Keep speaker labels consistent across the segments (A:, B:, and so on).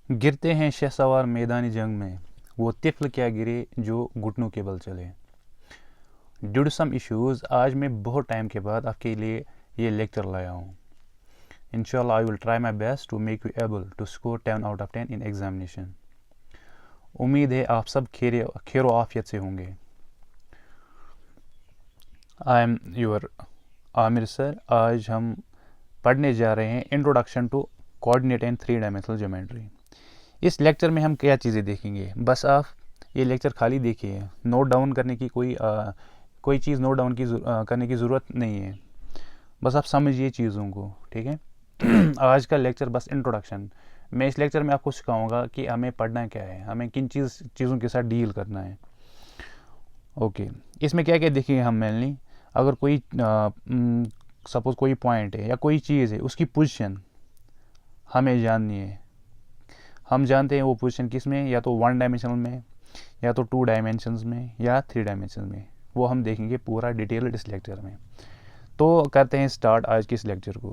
A: गिरते हैं शहसवार मैदानी जंग में, वो तिफ़्ल क्या गिरे जो घुटनों के बल चले। ड्यू टू सम इश्यूज़ आज मैं बहुत टाइम के बाद आपके लिए ये लेक्चर लाया हूँ। इंशाल्लाह I will try my best to make you able to score 10 out of 10 in examination. उम्मीद है आप सब खैर आफियत से होंगे। I am your Aamir sir. आज हम पढ़ने जा रहे हैं introduction to coordinate and 3 dimensional geometry. इस लेक्चर में हम क्या चीज़ें देखेंगे, बस आप ये लेक्चर खाली देखिए, नोट डाउन करने की कोई चीज़ नोट डाउन करने की ज़रूरत नहीं है। बस आप समझिए चीज़ों को, ठीक है। आज का लेक्चर बस इंट्रोडक्शन। मैं इस लेक्चर में आपको सिखाऊंगा कि हमें पढ़ना क्या है, हमें किन चीज़ों के साथ डील करना है। ओके, इसमें क्या क्या देखेंगे हम मेनली। अगर कोई सपोज कोई पॉइंट है या कोई चीज़ है, उसकी पोजीशन हमें जाननी है। हम जानते हैं वो पोजीशन किस में, या तो 1 डायमेंशनल में, या तो 2 डायमेंशंस में, या 3 डायमेंशन में। वो हम देखेंगे पूरा डिटेल्ड इस लेक्चर में। तो करते हैं स्टार्ट आज के इस लेक्चर को।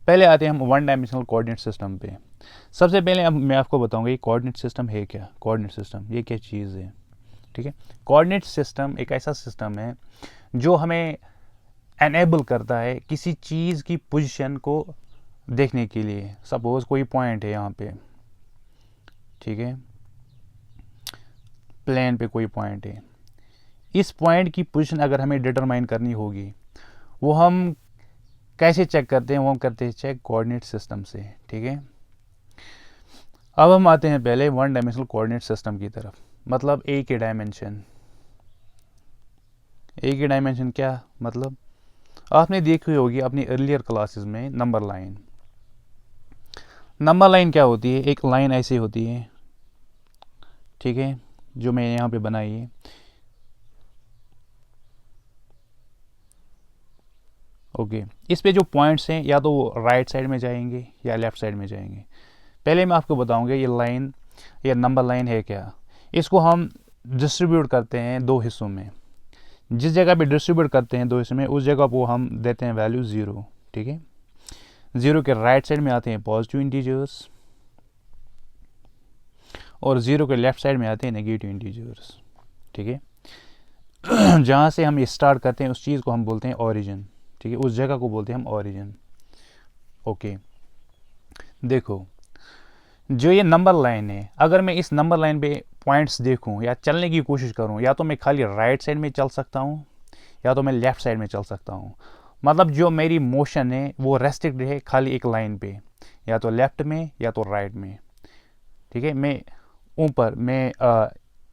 A: पहले आते हैं हम 1 डायमेंशनल कोऑर्डिनेट सिस्टम पे। सबसे पहले अब मैं आपको बताऊंगा ये कोऑर्डिनेट सिस्टम है क्या। कोऑर्डिनेट सिस्टम ये क्या चीज़ है, ठीक है। कोऑर्डिनेट सिस्टम एक ऐसा सिस्टम है जो हमें एनेबल करता है किसी चीज़ की पोजीशन को देखने के लिए। सपोज कोई पॉइंट है यहाँ पे, ठीक है, प्लेन पे कोई पॉइंट है। इस पॉइंट की पोजीशन अगर हमें डिटरमाइन करनी होगी, वो हम कैसे चेक करते हैं, वो हम करते हैं चेक कोऑर्डिनेट सिस्टम से, ठीक है। अब हम आते हैं पहले 1 डायमेंशनल कोऑर्डिनेट सिस्टम की तरफ। मतलब एक ही डायमेंशन। एक ही डायमेंशन क्या मतलब, आपने देखी होगी अपनी अर्लियर क्लासेस में नंबर लाइन। नंबर लाइन क्या होती है, एक लाइन ऐसी होती है, ठीक है, जो मैं यहाँ पे बनाई है। ओके, इस पे जो पॉइंट्स हैं या तो वो राइट साइड में जाएंगे या लेफ्ट साइड में जाएंगे। पहले मैं आपको बताऊंगा ये लाइन, ये नंबर लाइन है क्या। इसको हम डिस्ट्रीब्यूट करते हैं 2 हिस्सों में। जिस जगह पे डिस्ट्रीब्यूट करते हैं 2 हिस्सों में, उस जगह को हम देते हैं वैल्यू 0, ठीक है। 0 के राइट साइड में आते हैं पॉजिटिव इंटीजर्स, और 0 के लेफ्ट साइड में आते हैं नेगेटिव इंटीजर्स, ठीक है। जहाँ से हम ये स्टार्ट करते हैं उस चीज़ को हम बोलते हैं ओरिजिन, ठीक है। उस जगह को बोलते हैं हम ओरिजिन। ओके, देखो जो ये नंबर लाइन है, अगर मैं इस नंबर लाइन पे पॉइंट्स देखूं या चलने की कोशिश करूं, या तो मैं खाली राइट साइड में चल सकता हूं या तो मैं लेफ्ट साइड में चल सकता हूं। मतलब जो मेरी मोशन है वो रेस्ट्रिक्ट है खाली एक लाइन पे, या तो लेफ्ट में या तो राइट में, ठीक है। मैं ऊपर मैं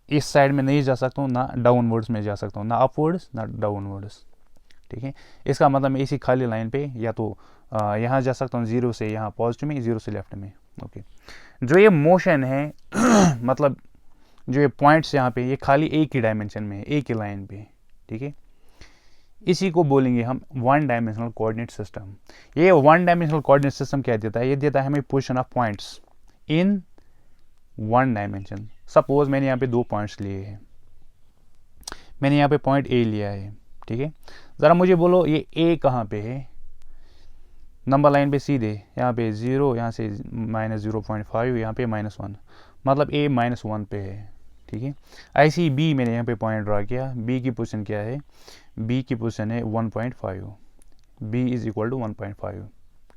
A: इस साइड में नहीं जा सकता हूँ, ना डाउनवर्ड्स में जा सकता हूँ, ना अपवर्ड्स ना डाउनवर्ड्स, ठीक है। इसका मतलब मैं इसी खाली लाइन पे या तो यहाँ जा सकता हूँ 0 से यहाँ पॉजिटिव में, 0 से लेफ्ट में। ओके, जो ये मोशन है मतलब जो ये पॉइंट्स यहाँ पे, ये खाली एक ही डायमेंशन में है, एक ही लाइन पे, ठीक है। इसी को बोलेंगे हम 1 डायमेंशनल कोऑर्डिनेट सिस्टम। ये 1 डायमेंशनल कोऑर्डिनेट सिस्टम क्या देता है, ये देता है हमें position of points in 1 dimension. Suppose मैंने यहाँ पे 2 पॉइंट्स लिए हैं। मैंने यहाँ पे पॉइंट ए लिया है, ठीक है। ज़रा मुझे बोलो ये ए कहाँ पे है। नंबर लाइन पे सीधे यहाँ पे 0, यहाँ से -0.5, यहाँ पे -1, मतलब ए -1 पे है, ठीक है। ऐसे ही बी मैंने यहाँ पे पॉइंट ड्रा किया। बी की पोजीशन क्या है, बी की पोजीशन है 1.5। बी इज इक्वल टू 1.5,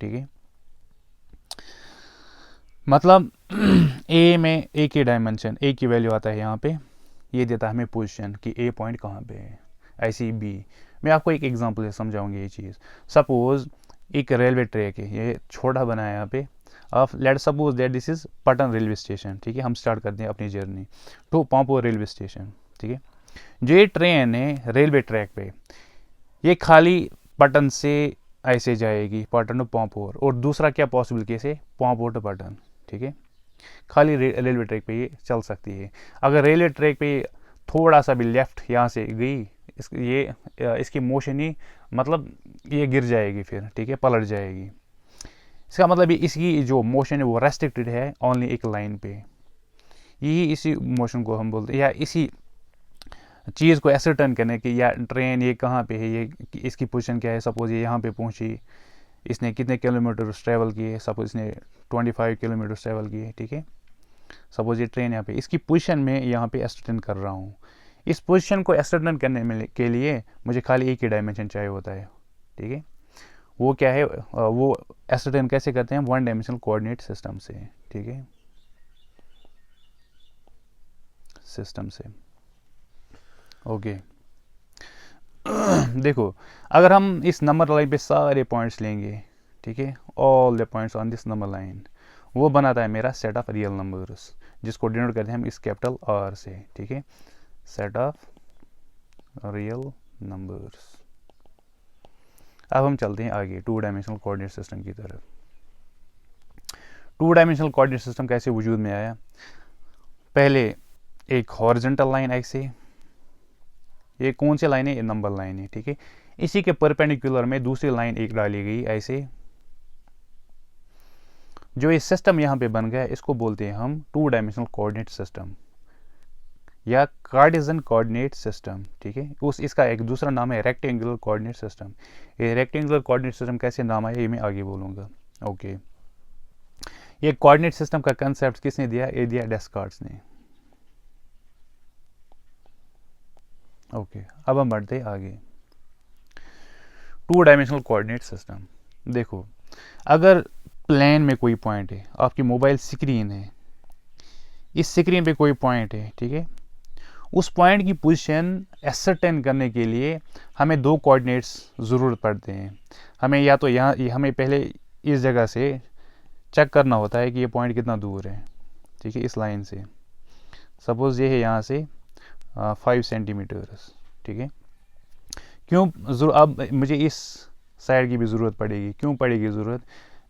A: ठीक है। मतलब ए में एक ही डायमेंशन, एक ही वैल्यू आता है यहाँ पे, ये देता है हमें पोजीशन कि ए पॉइंट कहाँ पे है। ऐसे ही बी, मैं आपको एक एग्जांपल से समझाऊंगी ये चीज़। सपोज एक रेलवे ट्रैक है, ये छोटा बना है यहाँ पे। अब let suppose that this is Pattan railway station, ठीक है। हम स्टार्ट करते हैं अपनी journey to Pampore railway station, ठीक है। जो ये ट्रेन है रेलवे ट्रैक पे, ये खाली पटन से ऐसे जाएगी, पटन टू पांपोर, और दूसरा क्या पॉसिबल केस है, पांपोर टू पटन, ठीक है। खाली रेलवे ट्रैक पे ये चल सकती है। अगर रेलवे ट्रैक पे थोड़ा सा भी लेफ्ट यहाँ से गई, इसकी मोशन ही मतलब ये गिर जाएगी फिर, ठीक है, पलट जाएगी। इसका मतलब इसकी जो मोशन है वो रेस्ट्रिक्टेड है ओनली एक लाइन पे। यही इसी मोशन को हम बोलते हैं, या इसी चीज़ को एसर्टन करने की, या ट्रेन ये कहाँ पे है, ये इसकी पोजीशन क्या है। सपोज ये यहाँ पे पहुँची, इसने कितने किलोमीटर ट्रैवल किए, सपोज इसने 25 किलोमीटर ट्रैवल किए, ठीक है। सपोज ये ट्रेन यहाँ पे, इसकी पोजीशन में यहाँ पे एस्टर्टन कर रहा हूँ। इस पोजीशन को एस्टर्टन करने में के लिए मुझे खाली एक ही डायमेंशन चाहिए होता है, ठीक है। वो क्या है, वो एस्टर्टन कैसे करते हैं, वन डायमेंशनल कोऑर्डिनेट सिस्टम से, ठीक है, सिस्टम से। ओके देखो, अगर हम इस नंबर लाइन पे सारे पॉइंट्स लेंगे, ठीक है, all the points on this number line, वो बनाता है मेरा सेट ऑफ रियल नंबर्स, जिसको डिनोट करते हैं हम इस कैपिटल आर से, ठीक है, सेट ऑफ रियल नंबर्स। अब हम चलते हैं आगे टू डायमेंशनल कोऑर्डिनेट सिस्टम की तरफ। टू डायमेंशनल कोऑर्डिनेट सिस्टम कैसे वजूद में आया, पहले एक हॉरिजॉन्टल लाइन ऐसे, ये कौन सी लाइन है, ये नंबर लाइन है, ठीक है। इसी के परपेंडिकुलर में दूसरी लाइन एक डाली गई ऐसे। जो ये सिस्टम यहाँ पे बन गया इसको बोलते हैं हम टू डायमेंशनल कोऑर्डिनेट सिस्टम या कार्टेशियन कोऑर्डिनेट सिस्टम, ठीक है। उस इसका एक दूसरा नाम है रेक्टेंगुलर कोऑर्डिनेट सिस्टम। ये रेक्टेंगुलर कोऑर्डिनेट सिस्टम कैसे नाम आया ये मैं आगे बोलूँगा। ओके, ये कोऑर्डिनेट सिस्टम का कंसेप्ट किसने दिया, ये दिया डेस्कार्ट्स ने। ओके, अब हम बढ़ते आगे। टू डायमेंशनल कोऑर्डिनेट सिस्टम, देखो अगर प्लेन में कोई पॉइंट है, आपकी मोबाइल स्क्रीन है, इस स्क्रीन पे कोई पॉइंट है, ठीक है, उस पॉइंट की पोजीशन एसरटेन करने के लिए हमें दो कोऑर्डिनेट्स ज़रूरत पड़ते हैं। हमें या तो यहाँ हमें पहले इस जगह से चेक करना होता है कि ये पॉइंट कितना दूर है, ठीक है, इस लाइन से। सपोज़ ये है यहाँ से 5 सेंटीमीटर्स, ठीक है। क्यों अब मुझे इस साइड की भी ज़रूरत पड़ेगी, क्यों पड़ेगी ज़रूरत,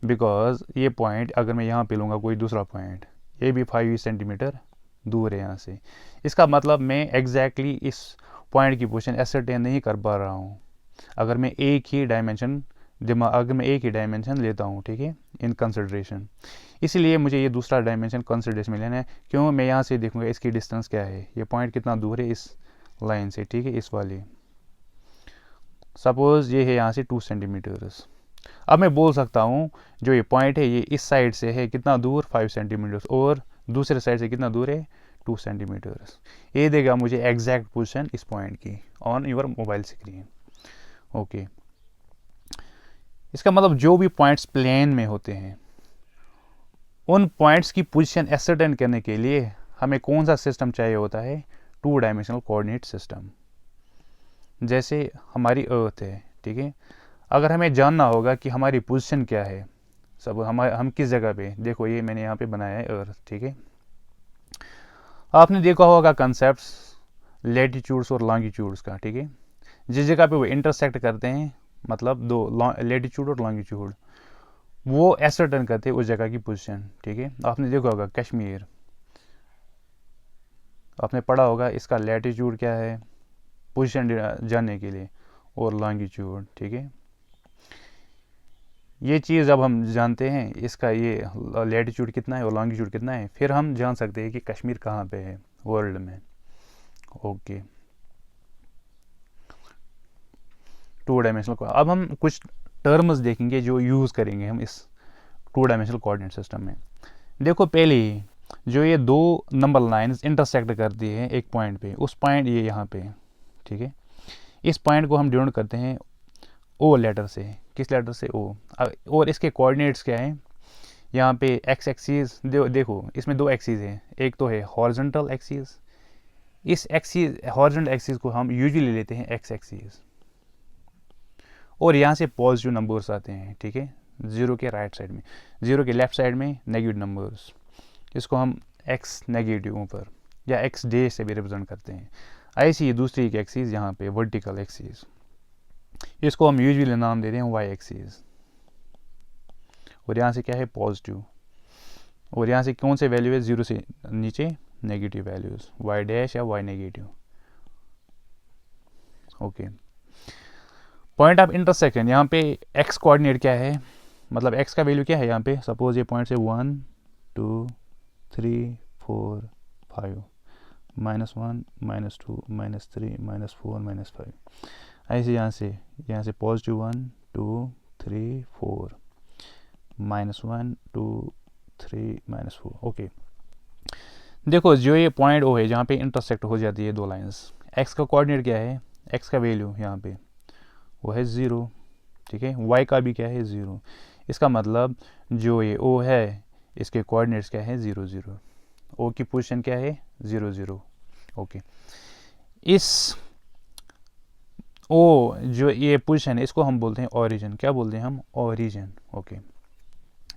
A: बिकॉज ये पॉइंट अगर मैं यहाँ पे लूँगा कोई दूसरा पॉइंट, ये भी 5 सेंटीमीटर दूर है यहाँ से, इसका मतलब मैं एग्जैक्टली इस पॉइंट की पोजीशन एसरटेन नहीं कर पा रहा हूँ अगर मैं एक ही डायमेंशन लेता हूँ, ठीक है, इन कंसिडरेशन। इसीलिए मुझे ये दूसरा डायमेंशन कंसिडरेशन में लेना है। क्यों, मैं यहाँ से देखूँगा इसकी डिस्टेंस क्या है, ये पॉइंट कितना दूर है इस लाइन से, ठीक है, इस वाली। सपोज़ ये है यहाँ से 2 सेंटीमीटर्स। अब मैं बोल सकता हूँ जो ये पॉइंट है ये इस साइड से है कितना दूर, 5 सेंटीमीटर्स, और दूसरे साइड से कितना दूर है, 2 सेंटीमीटर्स। ये देगा मुझे एग्जैक्ट पोजीशन इस पॉइंट की on your mobile screen. Okay, इसका मतलब जो भी पॉइंट्स प्लेन में होते हैं उन पॉइंट्स की पोजीशन एसरटेन करने के लिए हमें कौन सा सिस्टम चाहिए होता है, टू डायमेंशनल कोऑर्डिनेट सिस्टम। जैसे हमारी अर्थ है, ठीक है, अगर हमें जानना होगा कि हमारी पोजीशन क्या है, सब हम किस जगह पे, देखो ये मैंने यहाँ पे बनाया है अर्थ, ठीक है। आपने देखा होगा कंसेप्ट्स लैटिट्यूड्स और लॉन्गिट्यूड्स का, ठीक है, जिस जगह पे वो इंटरसेक्ट करते हैं, मतलब दो लैटिट्यूड और लॉन्गिट्यूड, वो एसरटेन करते हैं उस जगह की पोजीशन, ठीक है। आपने देखा होगा कश्मीर, आपने पढ़ा होगा इसका लैटिट्यूड क्या है पोजीशन जानने के लिए, और लॉन्गिट्यूड, ठीक है। ये चीज़ जब हम जानते हैं इसका ये लैटिट्यूड कितना है और लॉन्गिट्यूड कितना है, फिर हम जान सकते हैं कि कश्मीर कहाँ पे है वर्ल्ड में। Okay, two dimensional. अब हम कुछ टर्म्स देखेंगे जो यूज़ करेंगे हम इस टू डायमेंशनल कोऑर्डिनेट सिस्टम में। देखो पहले ही जो ये दो नंबर लाइंस इंटरसेक्ट करती है एक पॉइंट पे, उस पॉइंट ये यहाँ पे, ठीक है, इस पॉइंट को हम डिनोट करते हैं ओ लेटर से। किस लेटर से, ओ। और इसके कोऑर्डिनेट्स क्या हैं, यहाँ पे एक्स एक्सिस, देखो इसमें दो एक्सिस हैं, एक तो है हॉरिजॉन्टल एक्सिस, इस एक्सिस हॉरिजॉन्टल एक्सिस को हम यूजुअली लेते हैं एक्स एक्सिस, और यहाँ से पॉजिटिव नंबर्स आते हैं, ठीक है, ज़ीरो के राइट साइड में, ज़ीरो के लेफ्ट साइड में नेगेटिव नंबर्स, इसको हम एक्स नेगेटिव ऊपर या एक्स डे से भी रिप्रेजेंट करते हैं। ऐसी दूसरी एक एक्सिस यहाँ पे वर्टिकल एक्सिस, इसको हम यूजुअली नाम देते हैं वाई एक्सिस, और यहाँ से क्या है पॉजिटिव, और यहाँ से कौन से वैल्यू है, ज़ीरो से नीचे नेगेटिव वैल्यूज़, वाई डैश या Y negative. Okay, point of intersection, यहाँ पे एक्स कोऑर्डिनेट क्या है, मतलब एक्स का वैल्यू क्या है यहाँ पे, सपोज ये पॉइंट से 1 2 3 4 5, -1 -2 -3 -4 -5, ऐसे यहाँ से पॉजिटिव 1 2 3 4 -1 2 3 -4। ओके, देखो जो ये पॉइंट ओ है जहाँ पे इंटरसेक्ट हो जाती है दो लाइंस, एक्स का कोऑर्डिनेट क्या है, एक्स का वैल्यू यहाँ पे वो है 0, ठीक है, वाई का भी क्या है 0। इसका मतलब जो ये ओ है इसके कोऑर्डिनेट्स क्या है 0 0, ओ की पोजीशन क्या है 0 0। ओके, इस ओ जो ये पोजीशन है इसको हम बोलते हैं ओरिजिन। क्या बोलते हैं हम, ओरिजिन। ओके,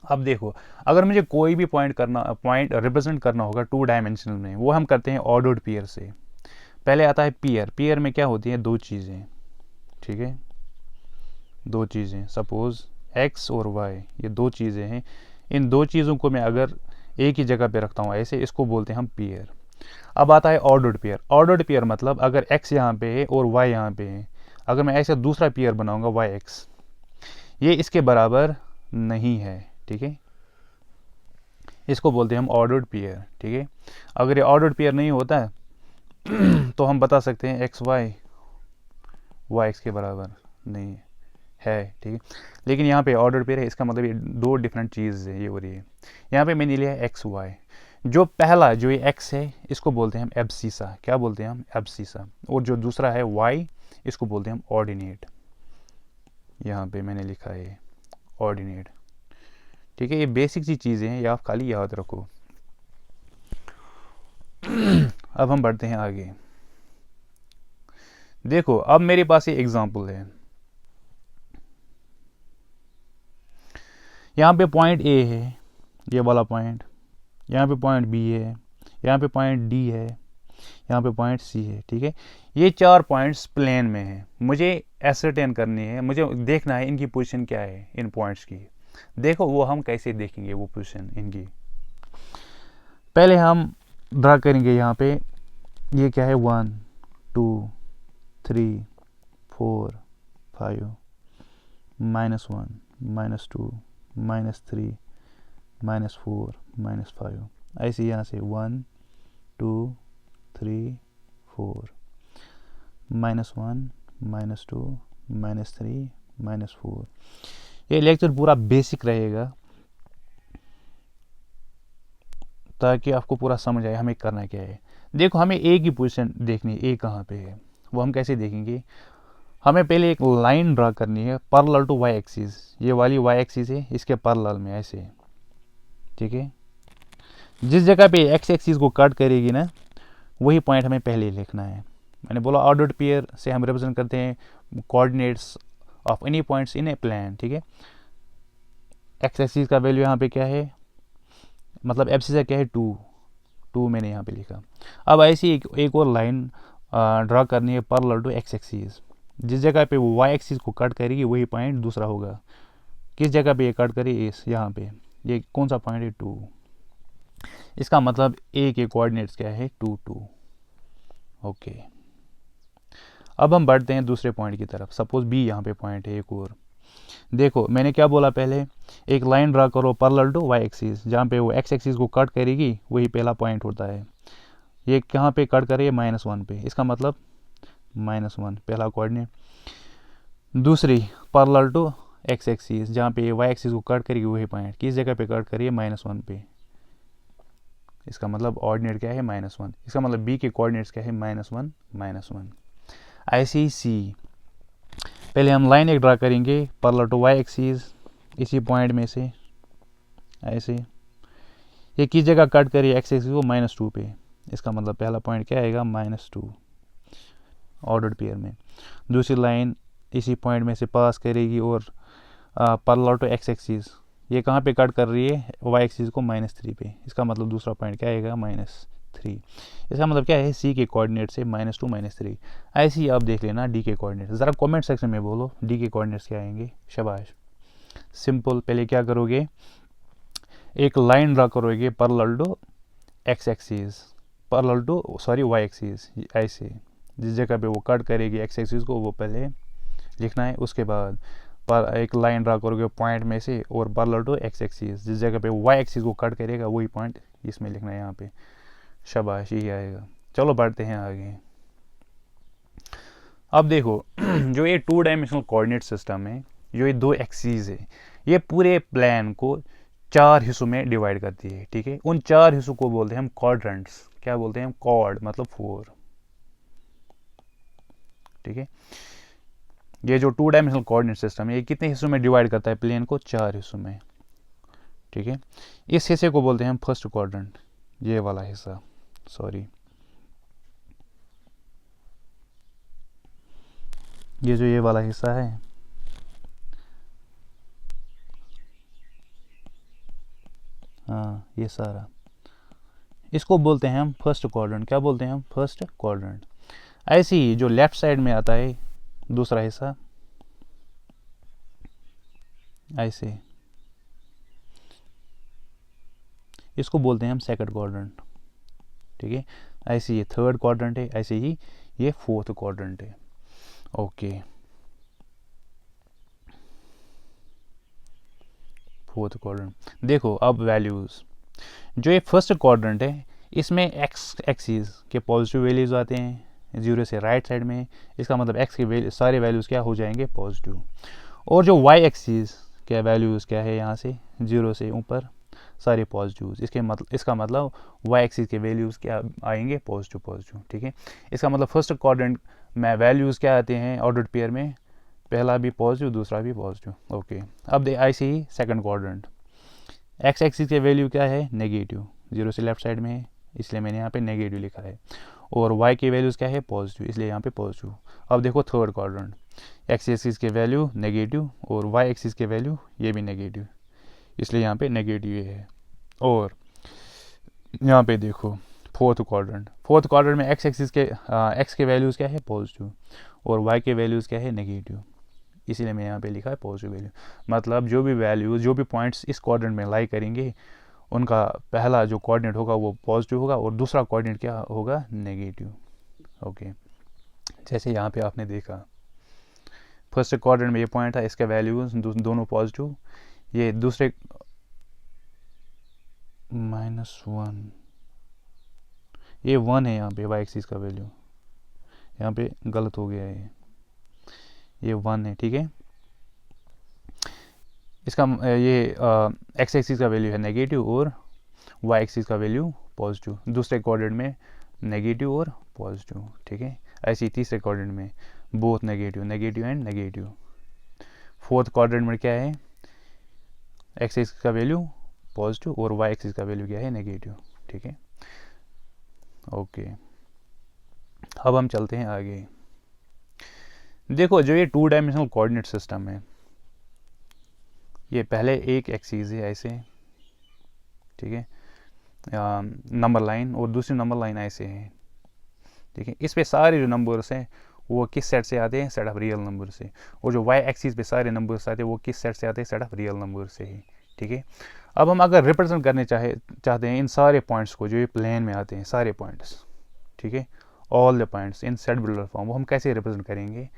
A: अब देखो अगर मुझे कोई भी पॉइंट रिप्रेजेंट करना होगा 2 डायमेंशनल में, वो हम करते हैं ऑर्डर्ड पेयर से। पहले आता है पेयर। पेयर में क्या होती है, दो चीज़ें, ठीक है, दो चीज़ें, सपोज एक्स और वाई, ये दो चीज़ें हैं। इन दो चीज़ों को मैं अगर एक ही जगह पे रखता हूँ ऐसे, इसको बोलते हैं हम पेयर। अब आता है ऑर्डर्ड पेयर। ऑर्डर्ड पेयर मतलब अगर एक्स यहाँ पे है और वाई यहाँ पे है, अगर मैं ऐसे दूसरा पेयर बनाऊंगा वाई एक्स, ये इसके बराबर नहीं है, ठीक है, इसको बोलते हैं हम ऑर्डर्ड पेयर, ठीक है। अगर ये ऑर्डर्ड पेयर नहीं होता है तो हम बता सकते हैं एक्स वाई एक्स के बराबर नहीं है, ठीक है। लेकिन यहाँ पे ऑर्डर पेयर है, इसका मतलब ये दो डिफरेंट चीज़ है ये हो रही है। यहाँ पे मैंने लिया है एक्स वाई, जो पहला जो ये एक्स है इसको बोलते हैं हम एब्सिसा। क्या बोलते हैं हम, एब्सिसा। और जो दूसरा है वाई, इसको बोलते हैं हम ऑर्डिनेट। यहाँ पे मैंने लिखा है ऑर्डिनेट, ठीक है। ये बेसिक सी चीज़ें हैं, ये आप खाली याद रखो। अब हम बढ़ते हैं आगे। देखो अब मेरे पास ये एग्जांपल है, यहाँ पे पॉइंट ए है, ये वाला पॉइंट, यहाँ पे पॉइंट बी है, यहाँ पे पॉइंट डी है, यहाँ पे पॉइंट सी है, ठीक है। ये चार पॉइंट्स प्लेन में है, मुझे एसरटेन करनी है, मुझे देखना है इनकी पोजीशन क्या है इन पॉइंट्स की। देखो वो हम कैसे देखेंगे वो पोजीशन इनकी। पहले हम ड्रा करेंगे यहाँ पे, ये क्या है 1 2 3 4 5 -1 -2 -3 -4 -5, ऐसे यहाँ से 1 2 3 4 -1 -2 -3 -4। ये लेक्चर पूरा बेसिक रहेगा ताकि आपको पूरा समझ आए हमें करना क्या है। देखो हमें ए की पोजीशन देखनी है, ए कहाँ पे है, वो हम कैसे देखेंगे। हमें पहले एक लाइन ड्रा करनी है पैरेलल टू वाई एक्सिस, ये वाली वाई एक्सिस है, इसके पैरेलल में ऐसे, ठीक है। जिस जगह पे एक्स एक्सिस को कट करेगी ना, वही पॉइंट हमें पहले लिखना है। मैंने बोला ऑर्डर्ड पेयर से हम रिप्रेजेंट करते हैं coordinates of any points in A plan, ठीक है। एक्स एक्सिस का वैल्यू यहाँ पे क्या है, मतलब एब्सिसा क्या है 2 मैंने यहाँ पे लिखा। अब ऐसी एक और लाइन ड्रा करनी है पैरेलल टू एक्स एक्सिस, जिस जगह पे वो वाई एक्सिस को कट करेगी वही पॉइंट दूसरा होगा। किस जगह पे ये कट करेगी, इस यहाँ पे, ये कौन सा पॉइंट है 2। इसका मतलब ए के कोऑर्डिनेट्स क्या है 2 2। ओके, अब हम बढ़ते हैं दूसरे पॉइंट की तरफ। सपोज बी यहाँ पे पॉइंट है एक और। देखो मैंने क्या बोला पहले, एक लाइन ड्रा करो पैरेलल टू वाई एक्सिस, जहाँ पे वो एक्स एक्सिस को कट करेगी वही पहला पॉइंट होता है। ये कहाँ पे कट करे, -1 पे, इसका मतलब -1 पहला कोऑर्डिनेट। दूसरी पैरेलल टू एक्स एक्सिस, जहाँ पे वाई एक्सिस को कट करेगी वही पॉइंट, किस जगह पे कट करिए -1 पे, इसका मतलब ऑर्डिनेट क्या है -1। इसका मतलब बी के कोऑर्डिनेट्स क्या है -1 -1। ऐसे ही सी, पहले हम लाइन एक ड्रा करेंगे पैरेलल टू वाई एक्सिस, इसी पॉइंट में से ऐसे, ये किस जगह कट करिए एक्स एक्सिस को -2 पे, इसका मतलब पहला पॉइंट क्या आएगा -2 ऑर्डर्ड पेयर में। दूसरी लाइन इसी पॉइंट में से पास करेगी और पैरेलल टू एक्स एक्सिस, ये कहाँ पे कट कर रही है, वाई एक्सिस को -3 पे, इसका मतलब दूसरा पॉइंट क्या आएगा -3। इसका मतलब क्या है, सी के कोऑर्डिनेट से -2 -3। ऐसे ही आप देख लेना डी के कोऑर्डिनेट, ज़रा कमेंट सेक्शन में बोलो डी के कोऑर्डिनेट्स क्या आएंगे। शाबाश, सिंपल। पहले क्या करोगे, एक लाइन ड्रा करोगे parallel to X axis, parallel to Y axis, ऐसे जिस जगह पे वो कट करेगी एक्स एक्सिस को वो पहले लिखना है। उसके बाद पर एक लाइन ड्रा करोगे पॉइंट में से और पैरेलल टू एक्स एक्सिस, जिस जगह पे वाई एक्सिस को कट करेगा वही पॉइंट इसमें लिखना है यहाँ पे। शाबाश, यही आएगा। चलो बढ़ते हैं आगे। अब देखो जो ये 2 डायमेंशनल कोऑर्डिनेट सिस्टम है, जो ये 2 एक्सीज है, ये पूरे प्लान को 4 हिस्सों में डिवाइड करती है, ठीक है। उन 4 हिस्सों को बोलते हैं हम क्वाड्रेंट्स। क्या बोलते हैं हम? क्वाड मतलब 4, ठीक है। ये जो 2 डायमेंशनल कोऑर्डिनेट सिस्टम है, ये कितने हिस्सों में डिवाइड करता है प्लेन को? 4 हिस्सों में, ठीक है। इस हिस्से को बोलते हैं हम फर्स्ट क्वाड्रेंट, ये वाला हिस्सा, सॉरी, ये जो ये वाला हिस्सा है, हाँ ये सारा, इसको बोलते हैं हम फर्स्ट क्वाड्रेंट। क्या बोलते हैं हम? First quadrant. ऐसे ही जो लेफ्ट साइड में आता है दूसरा हिस्सा, ऐसे, इसको बोलते हैं हम सेकंड क्वाड्रेंट, ठीक है। ऐसे ये थर्ड क्वाड्रेंट है, ऐसे ही ये फोर्थ क्वाड्रेंट है। Okay, fourth quadrant. देखो अब वैल्यूज़, जो ये फर्स्ट क्वाड्रेंट है इसमें एक्स एक्सिस के पॉजिटिव वैल्यूज़ आते हैं 0 से राइट साइड में, इसका मतलब एक्स के सारे वैल्यूज़ क्या हो जाएंगे? पॉजिटिव। और जो वाई एक्सिस के वैल्यूज़ क्या है, यहाँ से 0 से ऊपर सारे पॉजिटिव, इसका मतलब वाई एक्सिस के वैल्यूज़ क्या आएंगे? पॉजिटिव पॉजिटिव, ठीक है। इसका मतलब फर्स्ट क्वाड्रेंट में वैल्यूज़ क्या आते हैं ऑर्डर्ड पेयर में? पहला भी पॉजिटिव, दूसरा भी पॉजिटिव। ओके, अब ऐसे ही सेकंड क्वाड्रेंट, एक्स एक्सिस के वैल्यू क्या है? नेगेटिव, 0 से लेफ्ट साइड में है इसलिए मैंने यहाँ पे नेगेटिव लिखा है। और वाई के वैल्यूज़ क्या है? पॉजिटिव, इसलिए यहाँ पे पॉजिटिव। अब देखो थर्ड क्वाड्रेंट, एक्स एक्सिस के वैल्यू नेगेटिव और वाई एक्सिस के वैल्यू ये भी नेगेटिव, इसलिए यहाँ पे नेगेटिव ये है। और यहाँ पे देखो फोर्थ क्वाड्रेंट में एक्स एक्सिस के एक्स के वैल्यूज़ क्या है? पॉजिटिव, और वाई के वैल्यूज़ क्या है? नेगेटिव, इसीलिए मैं यहाँ पे लिखा है पॉजिटिव वैल्यू। मतलब जो भी वैल्यूज, जो भी पॉइंट्स इस क्वाड्रेंट में लाई करेंगे, उनका पहला जो कोऑर्डिनेट होगा वो पॉजिटिव होगा और दूसरा कोऑर्डिनेट क्या होगा? नेगेटिव। ओके, जैसे यहाँ पे आपने देखा फर्स्ट क्वाड्रेंट में ये पॉइंट था, इसका वैल्यूज दोनों पॉजिटिव, ये दूसरे -1, ये 1 है यहाँ पे वाई एक्सिस का वैल्यू, यहाँ पे गलत हो गया है, ये 1 है, ठीक है। इसका ये एक्स एक्सिस का वैल्यू है नेगेटिव और वाई एक्सिस का वैल्यू पॉजिटिव, दूसरे कोऑर्डिनेट में नेगेटिव और पॉजिटिव, ठीक है। ऐसे ही तीसरे कोऑर्डिनेट में both negative, negative and negative. Fourth coordinate में क्या है? एक्स एक्सिस का वैल्यू पॉजिटिव और वाई एक्सिस का वैल्यू क्या है? नेगेटिव, ठीक है। ओके, अब हम चलते हैं आगे। देखो जो ये 2 डायमेंशनल कोऑर्डिनेट सिस्टम है, ये पहले एक एक्सिस है ऐसे, ठीक है, नंबर लाइन, और दूसरी नंबर लाइन ऐसे है, ठीक है। इस पे सारे जो नंबर्स हैं वो किस सेट से आते हैं? सेट ऑफ रियल नंबर से। और जो वाई एक्सिस पे सारे नंबर्स आते हैं वो किस सेट से आते हैं? सेट ऑफ रियल नंबर से ही, ठीक है। अब हम अगर रिप्रेजेंट करने चाहते हैं इन सारे पॉइंट्स को जो ये प्लेन में आते हैं सारे पॉइंट्स, ठीक है, all the points in set builder form, वो हम कैसे रिप्रेजेंट करेंगे?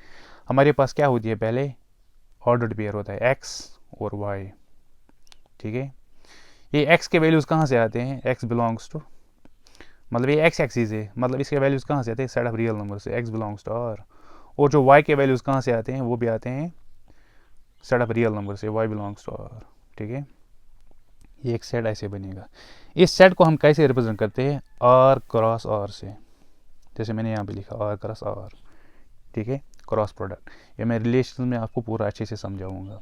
A: हमारे पास क्या होती है? पहले ऑर्डर्ड पेयर होता है एक्स और वाई, ठीक है। ये एक्स के वैल्यूज़ कहाँ से आते हैं? एक्स बिलोंग्स टू, मतलब ये एक्स एक्सिस है, मतलब इसके वैल्यूज़ कहाँ से आते हैं? सेट ऑफ रियल नंबर से, एक्स बिलोंग्स टू आर। और जो वाई के वैल्यूज़ कहाँ से आते हैं? वो भी आते हैं सेट ऑफ रियल नंबर से, वाई बिलोंग्स टू आर, ठीक है। ये एक सेट ऐसे बनेगा। इस सेट को हम कैसे रिप्रेजेंट करते हैं? आर क्रॉस आर से, जैसे मैंने यहाँ पे लिखा आर क्रॉस आर, ठीक है, क्रॉस प्रोडक्ट। ये मैं रिलेशन में आपको पूरा अच्छे से समझाऊंगा,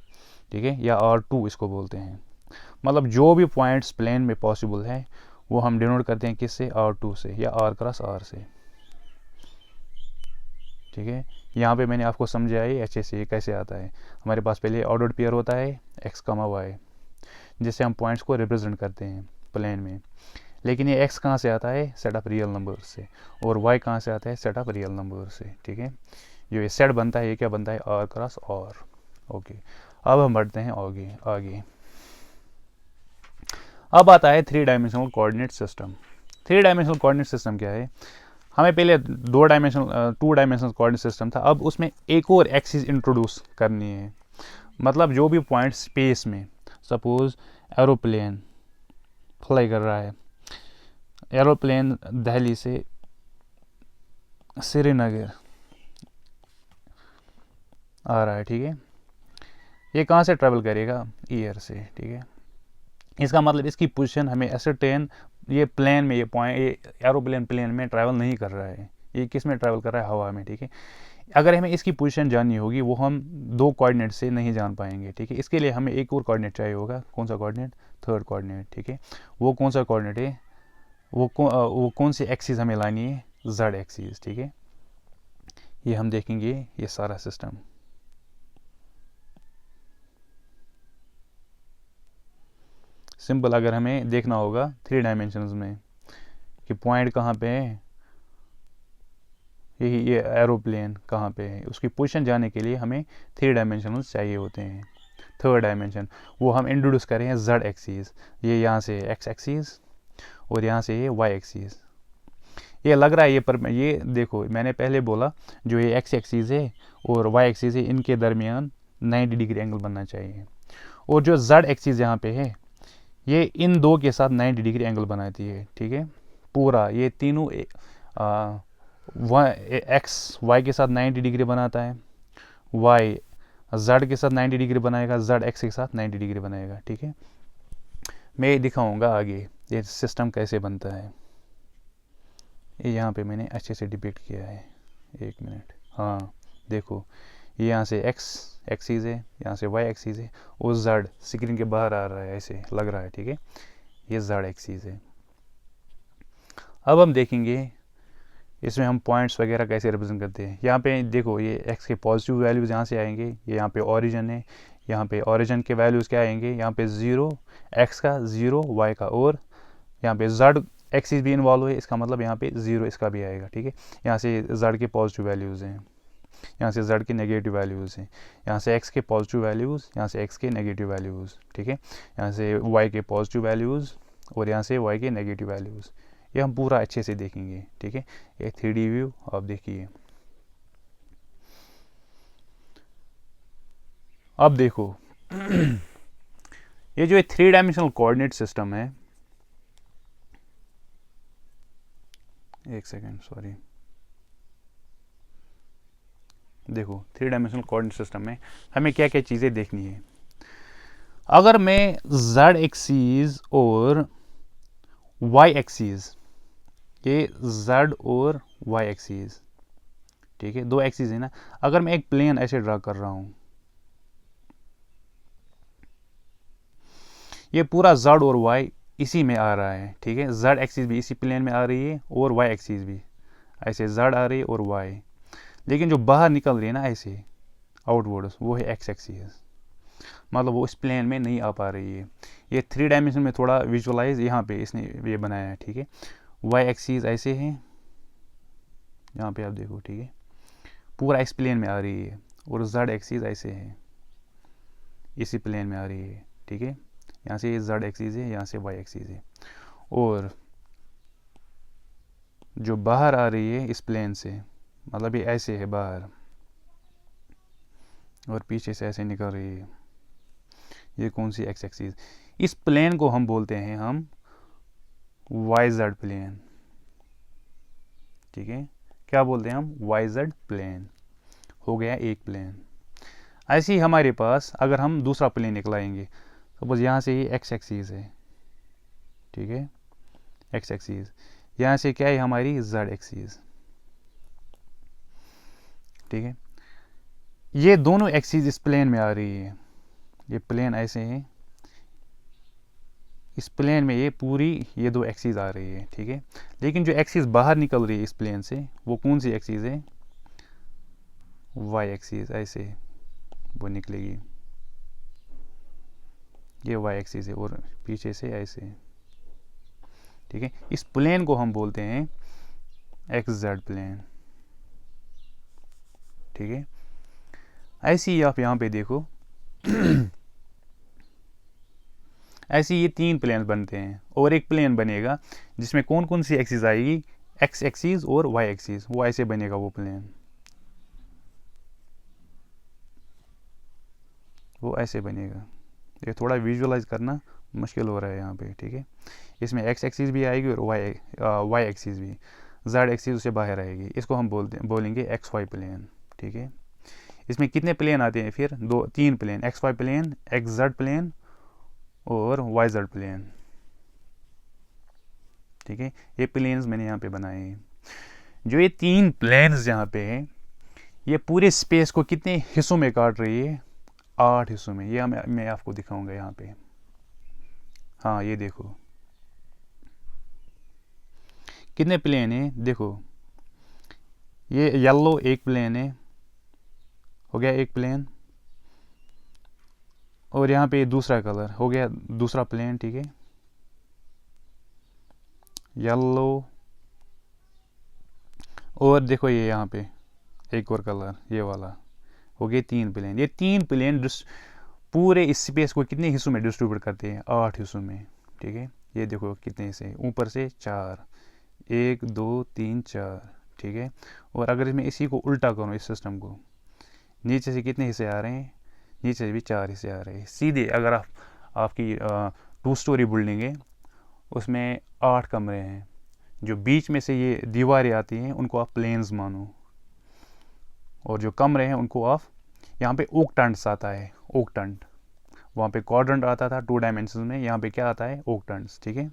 A: ठीक है। या R2 इसको बोलते हैं, मतलब जो भी पॉइंट्स प्लेन में पॉसिबल है वो हम डिनोट करते हैं किससे? R2 से या आर क्रॉस आर से, ठीक है। यहाँ पे मैंने आपको समझाया ये अच्छे से, ये कैसे आता है। हमारे पास पहले ऑर्डर्ड पेयर होता है एक्स कमा वाई, जिससे हम पॉइंट्स को रिप्रेजेंट करते हैं प्लेन में। लेकिन ये एक्स कहाँ से आता है? सेट ऑफ रियल नंबर से, और वाई कहाँ से आता है? सेट ऑफ रियल नंबर से, ठीक है। जो ये सेट बनता है ये क्या बनता है? Are cross R. ओके, अब हम बढ़ते हैं आगे आगे। अब आता है 3 dimensional coordinate system. 3 dimensional coordinate system क्या है? हमें पहले 2 डायमेंशनल कोऑर्डिनेट सिस्टम था, अब उसमें एक और एक्सिस इंट्रोड्यूस करनी है। मतलब जो भी पॉइंट स्पेस में, सपोज एरोप्लेन फ्लाई कर रहा है, एरोप्लेन दिल्ली से श्रीनगर आ रहा है, ठीक है। ये कहाँ से ट्रैवल करेगा, ईयर से, ठीक है। इसका मतलब इसकी पोजीशन हमें एसरटेन, ये प्लेन में, ये पॉइंट, ये एरोप्लेन प्लेन में ट्रैवल नहीं कर रहा है, ये किस में ट्रैवल कर रहा है, हवा में, ठीक है। अगर हमें इसकी पोजीशन जाननी होगी वो हम 2 कोऑर्डिनेट से नहीं जान पाएंगे, ठीक है। इसके लिए हमें एक और कोऑर्डिनेट चाहिए होगा, कौन सा कोऑर्डिनेट, थर्ड कोऑर्डिनेट, ठीक है। वो कौन सा कोऑर्डिनेट है, वो कौन सी एक्सिस हमें लानी है, जेड एक्सिस, ठीक है। ये हम देखेंगे ये सारा सिस्टम। सिंपल अगर हमें देखना होगा 3 डायमेंशंस में कि पॉइंट कहाँ पे है, यही ये एरोप्लेन कहाँ पे है, उसकी पोजीशन जाने के लिए हमें 3 डायमेंशंस चाहिए होते हैं। थर्ड डायमेंशन वो हम इंट्रोड्यूस करें हैं जेड एक्सिस, ये यहाँ से एक्स एक्सिस और यहाँ से ये वाई एक्सिस। ये लग रहा है ये पर, ये देखो मैंने पहले बोला जो ये एक्स एक्सिस है और वाई एक्सिस है, इनके दरमियान 90 डिग्री एंगल बनना चाहिए। और जो जेड एक्सिस यहाँ पे है ये इन दो के साथ 90 डिग्री एंगल बनाती है, ठीक है। पूरा ये तीनों एक्स वाई के साथ 90 डिग्री बनाता है, वाई जेड के साथ 90 डिग्री बनाएगा, जेड एक्स के साथ 90 डिग्री बनाएगा, ठीक है। मैं दिखाऊंगा आगे ये सिस्टम कैसे बनता है। ये यहाँ पे मैंने अच्छे से डिपिक्ट किया है, 1 मिनट, हाँ देखो ये यहाँ से एक्स एक्सिस है, यहाँ से वाई एक्सिस है, और जेड स्क्रीन के बाहर आ रहा है, ऐसे लग रहा है, ठीक है। ये जेड एक्सिस है। अब हम देखेंगे इसमें हम पॉइंट्स वगैरह कैसे रिप्रेजेंट करते हैं। यहाँ पे देखो ये एक्स के पॉजिटिव वैल्यूज़ यहाँ से आएंगे, ये यहाँ पे ओरिजिन है, यहाँ पे ओरिजिन के वैल्यूज़ क्या आएंगे, यहाँ पे 0 एक्स का, 0 वाई का, और यहाँ पे जेड एक्सिस भी इन्वॉल्व है, इसका मतलब यहाँ पे 0 इसका भी आएगा, ठीक है। यहाँ से जेड के पॉजिटिव वैल्यूज़ हैं, यहाँ से जेड के नेगेटिव वैल्यूज़ हैं, यहाँ से एक्स के पॉजिटिव वैल्यूज़, यहाँ से एक्स के नेगेटिव वैल्यूज़, ठीक है। यहाँ से वाई के पॉजिटिव वैल्यूज़ और यहाँ से वाई के नेगेटिव वैल्यूज़। ये हम पूरा अच्छे से देखेंगे, ठीक है। ये 3D व्यू आप देखिए। अब देखो ये जो 3 डायमेंशनल कोऑर्डिनेट सिस्टम है, एक सेकेंड सॉरी, देखो 3 डायमेंशनल कोऑर्डिनेट सिस्टम में हमें क्या क्या चीज़ें देखनी है। अगर मैं जेड एक्सिस और वाई एक्सिस, ये जेड और वाई एक्सिस, ठीक है, 2 एक्सिस है ना। अगर मैं एक प्लेन ऐसे ड्रा कर रहा हूं, ये पूरा जेड और वाई इसी में आ रहा है, ठीक है। जेड एक्सिस भी इसी प्लेन में आ रही है और वाई एक्सिस भी ऐसे जेड आ रही है और वाई, लेकिन जो बाहर निकल रही है ना ऐसे आउटवर्ड्स, वो है एक्स एक्सिस, मतलब वो इस प्लेन में नहीं आ पा रही है। ये 3 डायमेंशन में थोड़ा विजुअलाइज यहाँ पे इसने ये बनाया है, ठीक है। वाई एक्सिस ऐसे है, यहाँ पे आप देखो, ठीक है, पूरा इस प्लेन में आ रही है, और जेड एक्सिस ऐसे है, इसी प्लेन में आ रही है, ठीक है। यहाँ से ये जेड एक्सिस है, यहाँ से वाई एक्सिस है, और जो बाहर आ रही है इस प्लेन से, मतलब ये ऐसे है बाहर और पीछे से ऐसे निकल रही है, ये कौन सी एक्स एक्सिस। इस प्लेन को हम बोलते हैं हम वाई जेड प्लेन, ठीक है। क्या बोलते हैं हम, वाई जेड प्लेन, हो गया एक प्लेन। ऐसे ही हमारे पास अगर हम दूसरा प्लेन निकलाएंगे, सपोज यहाँ से ये एक्स एक्सिस है, ठीक है, एक्स एक्सिस, यहाँ से क्या है हमारी जेड एक्सिस, ठीक है। ये दोनों एक्सिस इस प्लेन में आ रही है, ये प्लेन ऐसे है, इस प्लेन में ये पूरी ये 2 एक्सिस आ रही है, ठीक है। लेकिन जो एक्सिस बाहर निकल रही है इस प्लेन से, वो कौन सी एक्सिस है, वाई एक्सिस, ऐसे वो निकलेगी, ये वाई एक्सिस है, और पीछे से ऐसे, ठीक है। इस प्लेन को हम बोलते हैं एक्स जेड प्लेन, ठीक है। ऐसे ही आप यहाँ पे देखो ऐसे ये 3 प्लेन बनते हैं, और एक प्लेन बनेगा जिसमें कौन कौन सी एक्सिस आएगी, एक्स एक्सिस और वाई एक्सिस, वो ऐसे बनेगा वो प्लेन, वो ऐसे बनेगा। ये थोड़ा विजुअलाइज करना मुश्किल हो रहा है यहाँ पे, ठीक है। इसमें एक्स एक्सिस भी आएगी और वाई एक्सिस भी, जेड एक्सिस उससे बाहर आएगी, इसको हम बोलेंगे एक्स वाई प्लेन, ठीक है। इसमें कितने प्लेन आते हैं फिर? दो तीन plane, X Y plane, X Z plane और वाई जेड प्लेन। ठीक है, ये प्लेन्स मैंने यहाँ पे बनाए हैं। जो ये तीन प्लेन्स यहाँ पे हैं, ये पूरे स्पेस को कितने हिस्सों में काट रही है? 8 हिस्सों में। ये मैं आपको दिखाऊंगा यहाँ पे। हाँ, ये देखो कितने प्लेन है। देखो ये येलो एक प्लेन है, हो गया एक प्लेन, और यहाँ पे दूसरा कलर हो गया दूसरा प्लेन। ठीक है, येलो, और देखो ये यहाँ पे एक और कलर ये वाला, हो गए तीन प्लेन। ये तीन प्लेन पूरे इस स्पेस को कितने हिस्सों में डिस्ट्रीब्यूट करते हैं? 8 हिस्सों में। ठीक है, ये देखो कितने हिस्से, ऊपर से 4, 1 2 3 4। ठीक है, और अगर मैं इसी को उल्टा करूँ, इस सिस्टम को, नीचे से कितने हिस्से आ रहे हैं? नीचे से भी 4 हिस्से आ रहे हैं। सीधे अगर आपकी 2 स्टोरी बिल्डिंग है, उसमें 8 कमरे हैं, जो बीच में से ये दीवारें आती हैं उनको आप प्लेन्स मानो, और जो कमरे हैं उनको आप, यहाँ पे ओक्टेंट्स आता है, ओक्टेंट। वहाँ पे क्वाड्रेंट आता था 2 डायमेंशन में, यहाँ पे क्या आता है? ओक्टेंट्स। ठीक है,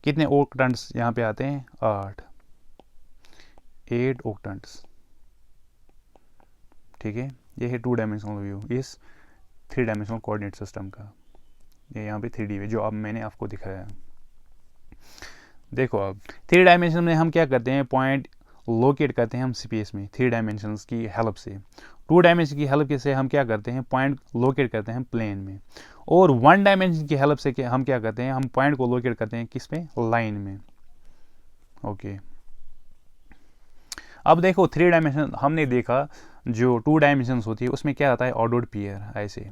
A: कितने ओक्टेंट्स यहाँ पे आते हैं? 8 ओक्टेंट्स। ठीक है, ये है 2 डायमेंशनल व्यू इस 3 डायमेंशनल कोऑर्डिनेट सिस्टम का। ये यहाँ पे 3D है जो अब मैंने आपको दिखाया। देखो अब 3 डायमेंशन में हम क्या करते हैं? पॉइंट लोकेट करते हैं हम स्पेस में 3 डायमेंशंस की हेल्प से। 2 डायमेंशन की हेल्प से हम क्या करते हैं? पॉइंट लोकेट करते हैं प्लेन में। और 1 डायमेंशन की हेल्प से हम क्या करते हैं? हम पॉइंट को लोकेट करते हैं किस में? लाइन में। ओके, अब देखो 3 डायमेंशन हमने देखा, जो 2 डायमेंशंस होती है उसमें क्या आता है? ऑर्डर्ड पेयर ऐसे।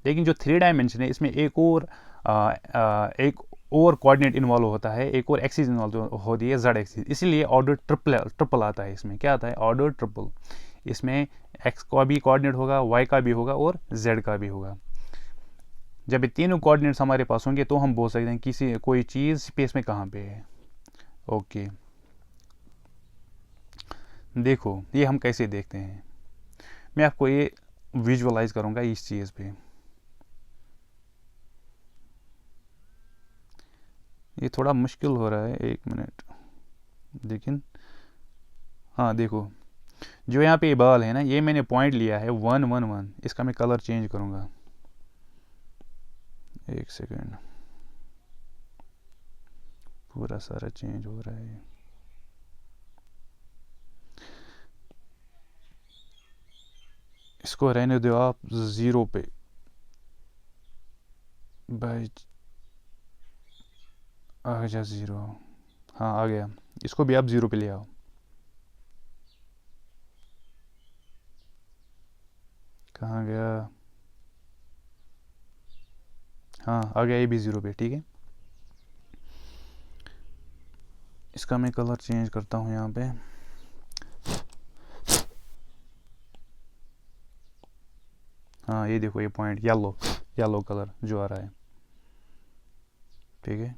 A: लेकिन जो 3 डायमेंशन है इसमें एक और कोऑर्डिनेट इन्वॉल्व होता है, एक और एक्सिस इन्वॉल्व होती है, जेड एक्सिस। इसीलिए ऑर्डर ट्रिपल आता है। इसमें क्या आता है? Order triple. इसमें एक्स का भी कोऑर्डिनेट होगा, वाई का भी होगा और जेड का भी होगा। जब ये तीनों कोऑर्डिनेट्स हमारे पास होंगे तो हम बोल सकते हैं कोई चीज़ स्पेस में कहाँ पे है। ओके, देखो ये हम कैसे देखते हैं, मैं आपको ये विजुअलाइज करूँगा इस चीज़ पे। ये थोड़ा मुश्किल हो रहा है, 1 मिनट, लेकिन हाँ देखो, जो यहाँ पे बाल है ना, ये मैंने पॉइंट लिया है 1 1 1। इसका मैं कलर चेंज करूँगा, 1 सेकेंड, पूरा सारा चेंज हो रहा है। इसको रहने दो आप 0 पे, भाई आ जा 0। हाँ आ गया, इसको भी आप 0 पे ले आओ। कहाँ गया? हाँ आ गया, ये भी 0 पे। ठीक है, इसका मैं कलर चेंज करता हूँ यहाँ पे। हाँ ये देखो, ये पॉइंट येलो कलर जो आ रहा है। ठीक है,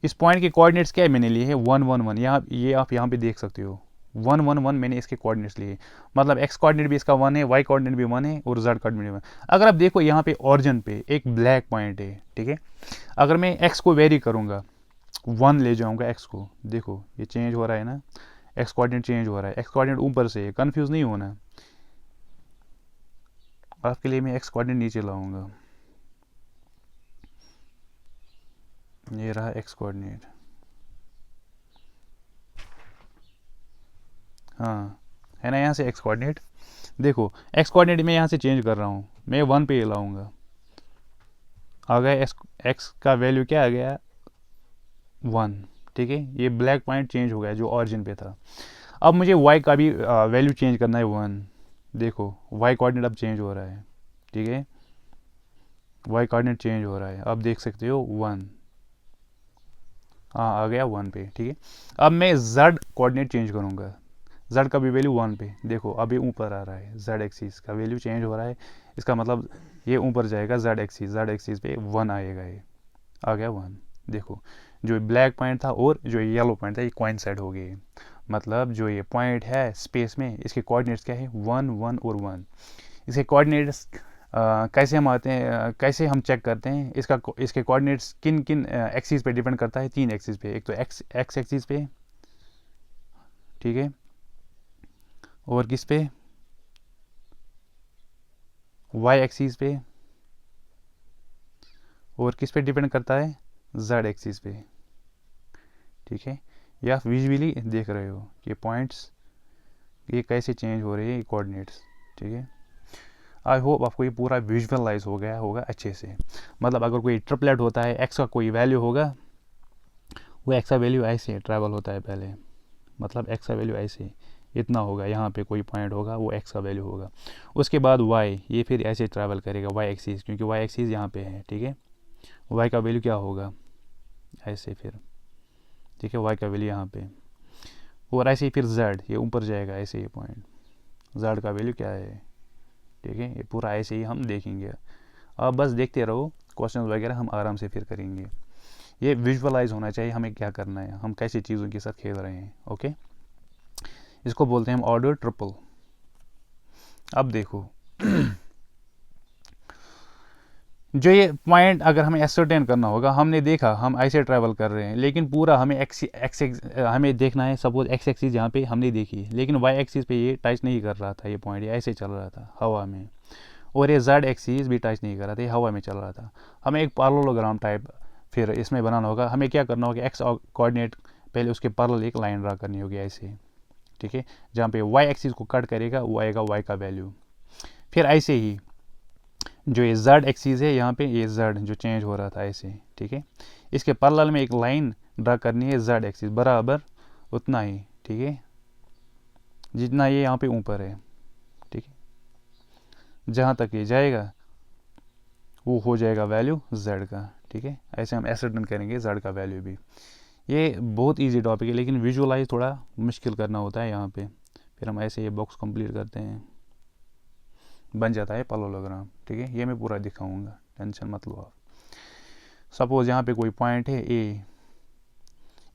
A: इस पॉइंट के कोऑर्डिनेट्स क्या है मैंने लिए हैं? 1 1 1। यहाँ ये आप यहाँ पे देख सकते हो 1 1 1 मैंने इसके कोऑर्डिनेट्स लिए। मतलब एक्स कोऑर्डिनेट भी इसका 1 है, वाई कोऑर्डिनेट भी 1 है और जेड कोऑर्डिनेट भी 1। अगर आप देखो यहाँ पे ऑरिजिन पे एक ब्लैक पॉइंट है। ठीक है, अगर मैं एक्स को वेरी करूँगा, 1 ले जाऊँगा एक्स को, देखो ये चेंज हो रहा है ना, एक्स कोऑर्डिनेट चेंज हो रहा है। एक्स कोऑर्डिनेट ऊपर से है, कन्फ्यूज़ नहीं होना। आपके लिए मैं एक्स कोऑर्डिनेट नीचे लाऊंगा, ये रहा एक्स कोऑर्डिनेट। हाँ है ना, यहाँ से एक्स कोऑर्डिनेट देखो, एक्स कोऑर्डिनेट मैं यहाँ से चेंज कर रहा हूँ, मैं 1 पे लाऊंगा। आ गया एक्स का वैल्यू क्या आ गया? 1। ठीक है, ये ब्लैक पॉइंट चेंज हो गया जो ऑरिजिन पे था। अब मुझे वाई का भी वैल्यू चेंज करना है 1। देखो वाई कोऑर्डिनेट अब चेंज हो रहा है। ठीक है, वाई कोऑर्डिनेट चेंज हो रहा है, अब देख सकते हो 1। हाँ आ गया 1 पे। ठीक है, अब मैं जेड कोऑर्डिनेट चेंज करूँगा, जेड का भी वैल्यू 1 पे। देखो अभी ऊपर आ रहा है, जेड एक्सिस का वैल्यू चेंज हो रहा है। इसका मतलब ये ऊपर जाएगा, जेड एक्सिस पे 1 आएगा, ये आ गया 1। देखो जो ब्लैक पॉइंट था और जो येलो पॉइंट था ये कोइंसाइड हो गए, मतलब जो ये पॉइंट है स्पेस में इसके कोऑर्डिनेट्स क्या है 1 1 और 1। इसके कोऑर्डिनेट्स कैसे हम आते हैं, कैसे हम चेक करते हैं इसके कोऑर्डिनेट्स किन किन एक्सिस पे डिपेंड करता है, 3 एक्सिस पे। एक तो एक्स एक्सिस पे, ठीक है, और किस पे, वाई एक्सिस पे, और किस पे डिपेंड करता है, जेड एक्सिस पे, ठीक है। या आप विजुअली देख रहे हो कि पॉइंट्स ये कैसे चेंज हो रहे हैं कोऑर्डिनेट्स, ठीक है। आई होप आपको ये पूरा विजुअलाइज हो गया होगा अच्छे से। मतलब अगर कोई ट्रिपलेट होता है, एक्स का कोई वैल्यू होगा, वो एक्स का वैल्यू ऐसे ट्रैवल होता है पहले, मतलब एक्स का वैल्यू ऐसे इतना होगा, यहाँ पे कोई पॉइंट होगा वो एक्स का वैल्यू होगा। उसके बाद वाई, ये फिर ऐसे ट्रैवल करेगा वाई एक्सिस, क्योंकि वाई एक्सिस यहाँ पे है, ठीक है। वाई का वैल्यू क्या होगा, ऐसे फिर, ठीक है, वाई का वैल्यू यहाँ पे, और ऐसे ही फिर जेड, ये ऊपर जाएगा ऐसे ही पॉइंट, जेड का वैल्यू क्या है, ठीक है। ये पूरा ऐसे ही हम देखेंगे। अब बस देखते रहो, क्वेश्चन वगैरह हम आराम से फिर करेंगे। ये विजुअलाइज होना चाहिए हमें क्या करना है, हम कैसे चीज़ों के साथ खेल रहे हैं, ओके। इसको बोलते हैं हम ऑर्डर ट्रिपल। अब देखो जो ये पॉइंट अगर हमें एसर्टेन करना होगा, हमने देखा हम ऐसे ट्रैवल कर रहे हैं, लेकिन पूरा हमें हमें देखना है। सपोज एक्स एक्सिस यहाँ पे हमने देखी, लेकिन वाई एक्सिस पे ये टच नहीं कर रहा था, ये पॉइंट ये ऐसे चल रहा था हवा में, और ये जेड एक्सिस भी टच नहीं कर रहा था, ये हवा में चल रहा था। हमें एक पैरेललोग्राम टाइप फिर इसमें बनाना होगा। हमें क्या करना होगा, एक्स कोऑर्डिनेट पहले उसके पैरेलल एक लाइन ड्रा करनी होगी ऐसे, ठीक है। जहाँ पे वाई एक्सिस को कट करेगा वो आएगा वाई का वैल्यू। फिर ऐसे ही जो ये जेड एक्सिस है यहाँ पे, ये जेड जो चेंज हो रहा था ऐसे, ठीक है, इसके पैरेलल में एक लाइन ड्रा करनी है जेड एक्सिस बराबर उतना ही, ठीक है, जितना ये यहाँ पे ऊपर है, ठीक है। जहाँ तक ये जाएगा वो हो जाएगा वैल्यू जेड का, ठीक है। ऐसे हम एसर्टेन करेंगे जेड का वैल्यू भी। ये बहुत इजी टॉपिक है, लेकिन विजुअलाइज थोड़ा मुश्किल करना होता है यहाँ पे। फिर हम ऐसे ये बॉक्स कंप्लीट करते हैं, बन जाता है पैरेललोग्राम, ठीक है। ये मैं पूरा दिखाऊंगा, टेंशन मत लो आप। सपोज यहाँ पे कोई पॉइंट है ए,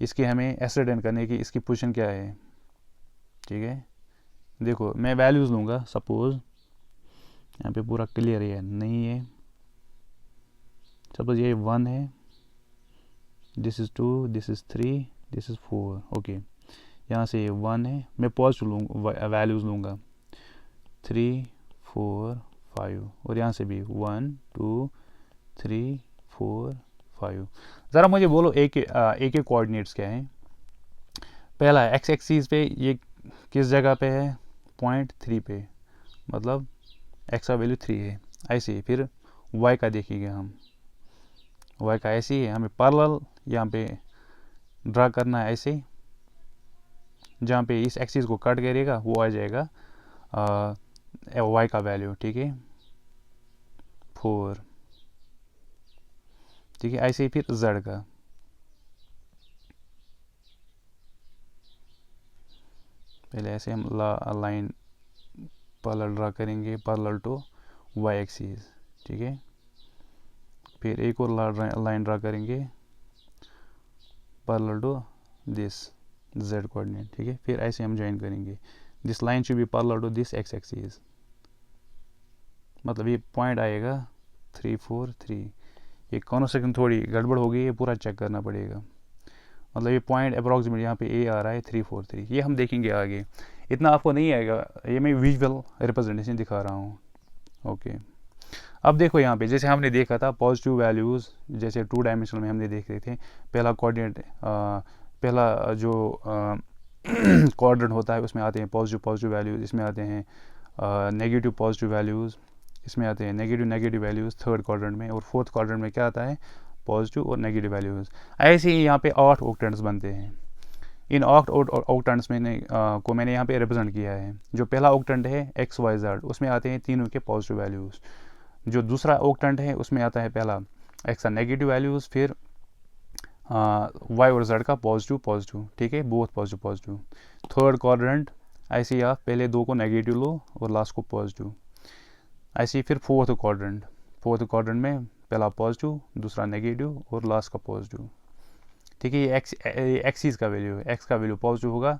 A: इसके हमें एसर्टेन करने की इसकी पोजीशन क्या है, ठीक है। देखो मैं वैल्यूज़ लूँगा, सपोज यहाँ पे पूरा क्लियर है नहीं है, सपोज ये 1 है, this is 2, this is 3, this is 4, okay. यहाँ से 1 है, मैं पॉजिटिव लूँगा, वैल्यूज़ लूँगा 3 4 5, और यहाँ से भी 1 2 3 4 5। ज़रा मुझे बोलो एक के कोऑर्डिनेट्स क्या हैं। पहला एक्स एक्सिस पे ये किस जगह पे है, पॉइंट 3 पे, मतलब एक्स का वैल्यू 3 है। ऐसे ही फिर वाई का देखेंगे हम, वाई का ऐसे ही है, हमें पैरेलल यहाँ पे ड्रा करना है ऐसे, जहाँ पे इस एक्सिस को कट करेगा वो आ जाएगा वाई का वैल्यू, ठीक है, 4, ठीक है। ऐसे ही फिर जेड का, पहले ऐसे हम लाइन पैरेलल ड्रा करेंगे, पैरेलल टू वाई एक्सिस, ठीक है। फिर एक और लाइन ड्रा करेंगे parallel to this Z coordinate, ठीक है। फिर ऐसे हम ज्वाइन करेंगे, this line should be parallel to this X axis, मतलब ये पॉइंट आएगा 3 4 3। ये कौन सेकंड थोड़ी गड़बड़ हो गई, ये पूरा चेक करना पड़ेगा। मतलब ये पॉइंट अप्रॉक्सीमेट यहाँ पे ए आ रहा है 3 4 3, ये हम देखेंगे आगे, इतना आपको नहीं आएगा, ये मैं विजुअल रिप्रेजेंटेशन दिखा रहा हूँ, ओके। अब देखो यहाँ पे जैसे हमने देखा था पॉजिटिव वैल्यूज़, जैसे 2 डायमेंशनल में हमने देख रहे थे, पहला कोऑर्डिनेट पहला जो कोऑर्डिनेट होता है उसमें आते हैं पॉजिटिव वैल्यूज़, इसमें आते हैं नेगेटिव पॉजिटिव वैल्यूज़, इसमें आते हैं नेगेटिव वैल्यूज़ थर्ड क्वाड्रेंट में, और फोर्थ क्वाड्रेंट में क्या आता है, पॉजिटिव और नेगेटिव वैल्यूज़। ऐसे ही यहाँ पे 8 ऑक्टेंट्स बनते हैं। इन 8 ऑक्टेंट्स में को मैंने यहाँ पे रिप्रेजेंट किया है। जो पहला ऑक्टेंट है एक्स वाई जेड, उसमें आते हैं तीनों के पॉजिटिव वैल्यूज़। जो दूसरा ऑक्टेंट है उसमें आता है पहला एक्स का नेगेटिव वैल्यूज़, फिर वाई और जेड का पॉजिटिव, ठीक है, बोथ पॉजिटिव। थर्ड क्वाड्रेंट ऐसे ही आप पहले 2 को नेगेटिव लो और लास्ट को पॉजिटिव। ऐसे ही फिर फोर्थ क्वाड्रेंट में पहला पॉजिटिव, दूसरा नेगेटिव और लास्ट का पॉजिटिव, ठीक है। ये एक्सीज का वैल्यू है, एक्स का वैल्यू पॉजिटिव होगा,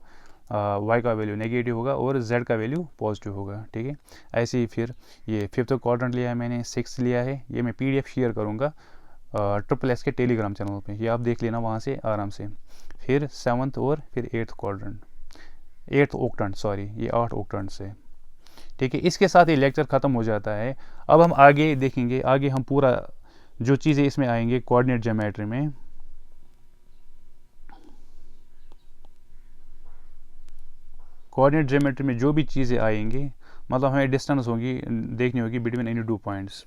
A: वाई का वैल्यू नेगेटिव होगा और जेड का वैल्यू पॉजिटिव होगा, ठीक है। ऐसे ही फिर ये फिफ्थ क्वाड्रेंट लिया है मैंने, सिक्स लिया है, ये मैं PDF शेयर करूँगा SSS के टेलीग्राम चैनल पे, ये आप देख लेना वहाँ से आराम से। फिर सेवन्थ और फिर eighth quadrant, eighth octant, sorry ये 8 ऑक्टेंट से, ठीक है। इसके साथ ये लेक्चर ख़त्म हो जाता है। अब हम आगे देखेंगे, आगे हम पूरा जो चीज़ें इसमें आएंगे कोऑर्डिनेट ज्योमेट्री में, कोऑर्डिनेट ज्योमेट्री में जो भी चीज़ें आएंगी, मतलब हमें डिस्टेंस होगी देखनी होगी बिटवीन एनी 2 पॉइंट्स,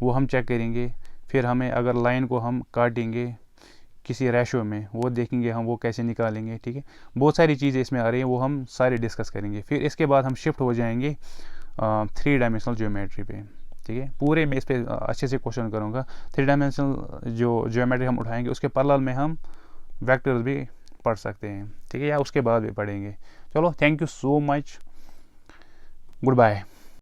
A: वो हम चेक करेंगे। फिर हमें अगर लाइन को हम काटेंगे किसी रेशो में, वो देखेंगे हम वो कैसे निकालेंगे, ठीक है। बहुत सारी चीज़ें इसमें आ रही हैं, वो हम सारे डिस्कस करेंगे। फिर इसके बाद हम शिफ्ट हो जाएंगे 3 डायमेंशनल ज्योमेट्री पे, ठीक है। पूरे में इस पर अच्छे से क्वेश्चन करूँगा। 3 डायमेंशनल जो ज्योमेट्री हम उठाएंगे उसके पैरेलल में हम वेक्टर्स भी पढ़ सकते हैं, ठीक है, या उसके बाद भी पढ़ेंगे। चलो, thank you so much, good bye.